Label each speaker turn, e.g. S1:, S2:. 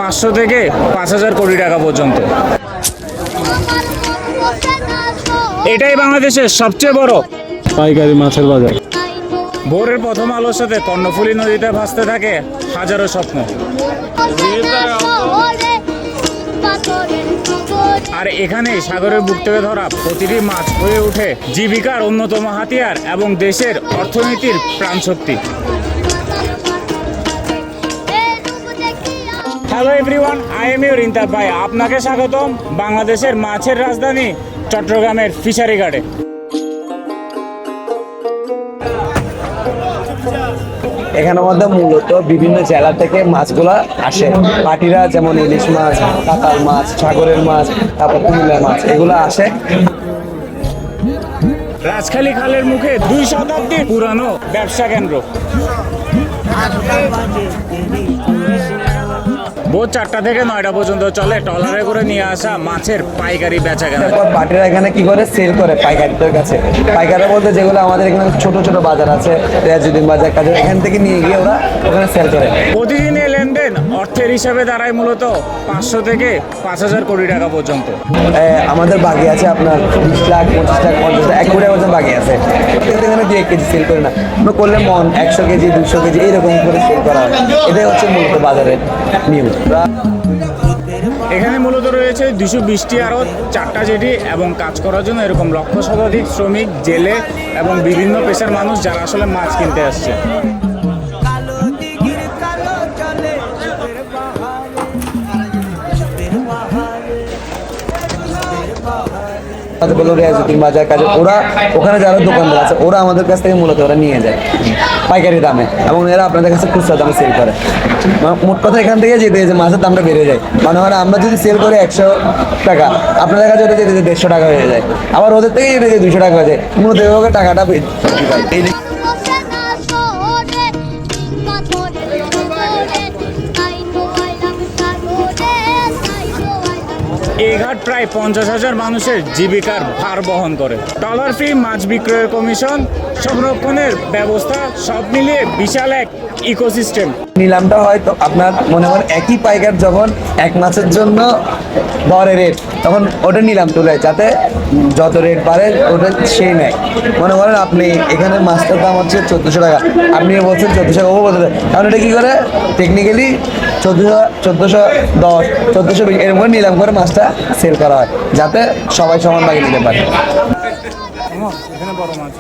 S1: 500 থেকে 5,000 কোটি টাকা পর্যন্ত। এটাই বাংলাদেশের সবচেয়ে বড়
S2: পাইকারি মাছের বাজার।
S1: ভোরের প্রথম আলোর সাথে কর্ণফুলী নদীতে ভাসতে থাকে হাজারো স্বপ্ন। আর এখানে সাগরের বুক থেকে ধরা প্রতিটি মাছ হয়ে ওঠে জীবিকার অন্যতম হাতিয়ার এবং দেশের অর্থনীতির প্রাণশক্তি। Hello everyone, I am your ইন্তার ভাই। আপনাকে স্বাগতম বাংলাদেশের মাছের রাজধানী চট্টগ্রামের ফিশারি ঘাটে।
S3: এখানের মধ্যে মূলত বিভিন্ন জেলা থেকে মাছগুলা আসে। পাটিরা যেমন ইলিশ মাছ, কাতাল মাছ, সাগরের মাছ, তারপর কুমিল্লার মাছ এগুলো আসে।
S1: রাজখালী খালের মুখে 2 শতাব্দী পুরানো ব্যবসা কেন্দ্র। ভোর 4টা থেকে 9টা পর্যন্ত চলে ট্রলারে করে নিয়ে আসা মাছের পাইকারি বেচা কেনা।
S3: তারপর পাটিরা এখানে কি করে সেল করে পাইকারদের কাছে। পাইকাররা বলতে যেগুলো আমাদের এখানে ছোট ছোট বাজার আছে, রেয়াজুদ্দিন বাজার, কাজে এখান থেকে নিয়ে গিয়ে ওরা ওখানে সেল করে।
S1: প্রতিদিনের লেনদেন অর্থের হিসাবে দাঁড়ায় মূলত 500 থেকে 5,000 কোটি টাকা পর্যন্ত।
S3: আমাদের বাকি আছে আপনার 20 লাখ, 25 লাখ, 50 লাখ, 1 কোটি পর্যন্ত বাকি আছে। এখানে 2-1 কেজি সেল করে না, আমরা করলে মন 100 কেজি 200 কেজি এইরকম করে সেল করা হয়। এটাই হচ্ছে মূলত বাজারের নিয়ম।
S1: এখানে মূলত রয়েছে 220টি আড়ত, 4টা জেটি এবং কাজ করার জন্য এরকম লক্ষ শতাধিক শ্রমিক, জেলে এবং বিভিন্ন পেশার মানুষ যারা আসলে মাছ কিনতে আসছে।
S3: বাজার কাজে ওরা ওখানে যারা দোকানদার আছে ওরা আমাদের কাছ থেকে মূলত ওরা নিয়ে যায় পাইকারি দামে, এবং এরা আপনাদের কাছে খুচরা দামে সেল করে। মোট কথা এখান থেকে যেতে যে মাছের দামটা বেড়ে যায়, মানে আমরা যদি সেল করি 100 টাকা, আপনাদের কাছে ওটা যেতে 150 টাকা হয়ে যায়, আবার ওদের থেকে যেতে 200 টাকা হয়ে যায়। মূলত এভাবে টাকাটা
S1: এই ঘাট প্রায় 50,000 মানুষের জীবিকার ভার বহন করে। ট্রলার ফি, মাছ বিক্রয়ের কমিশন, সংরক্ষণের ব্যবস্থা সব মিলিয়ে বিশাল এক ইকোসিস্টেম।
S3: নিলামটা হয়তো আপনার মনে করেন একই পাইকার যখন এক মাছের জন্য দরে রেট, তখন ওটা নিলাম তুলে যাতে যত রেট বাড়ে ওটা সেই নেয়। মনে করেন আপনি এখানে মাছটার দাম হচ্ছে 1400 টাকা, আপনি বলছেন 1400 ও বলতে, কারণ এটা কী করে টেকনিক্যালি 1410, 1420 এরকম করে নিলাম করে মাছটা সেল করা হয় যাতে সবাই সমান দাগে নিতে পারে।
S1: এখানে বড় মাছ।